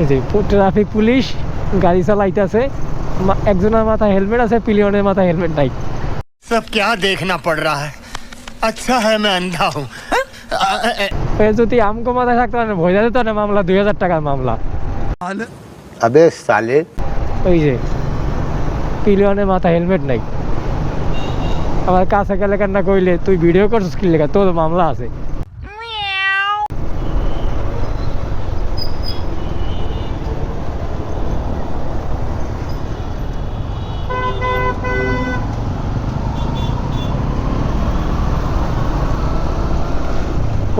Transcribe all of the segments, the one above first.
এই যে traffic police গাড়ি চালাইতেছে, একজনের মাথায় হেলমেট আছে, পিলিয়নের মাথায় হেলমেট নাই। सब क्या देखना पड़ रहा है, अच्छा है मैं अंधा हूँ। যদি আমগো মাথায় থাকতো না ভয় যেত না, মামলা 2000 টাকার মামলা। अबे साले, ওই যে পিলিয়নের মাথায় হেলমেট নাই, আবার কাছে গেলে কেন কইলে তুই ভিডিও করছিস কি লেখা, তোর মামলা আছে।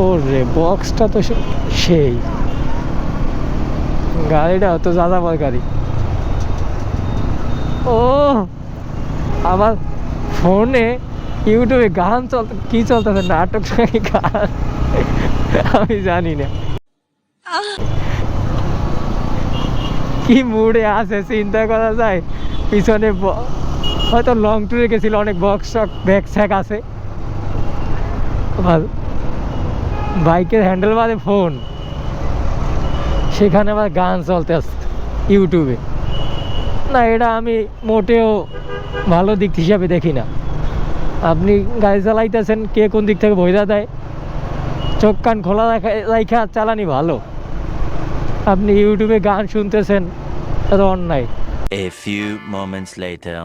ওরে বক্সটা তো সেই, গাড়িটা তো যাযাবর গাড়ি। ও আমার ফোনে ইউটিউবে গান কি চলতেছে, নাটক নাকি গান আমি জানি না, কি মুডে আছে চিন্তা করা যায়। পিছনে হয়তো লং ট্যুরে গেছিল, অনেক বক্স ব্যাগ স্যাক আছে, বাইকের হ্যান্ডেল বাদে ফোন, সেখানে আবার গান চলতে আসছে ইউটিউবে। না, এটা আমি মোটেও ভালো দিক হিসাবে দেখি না। আপনি গাড়ি চালাইতেছেন, কে কোন দিক থেকে বইরা দেয়, চোখ কান খোলা রাখা চালানি ভালো। আপনি ইউটিউবে গান শুনতেছেন, এটা অন্যায়। A few moments later.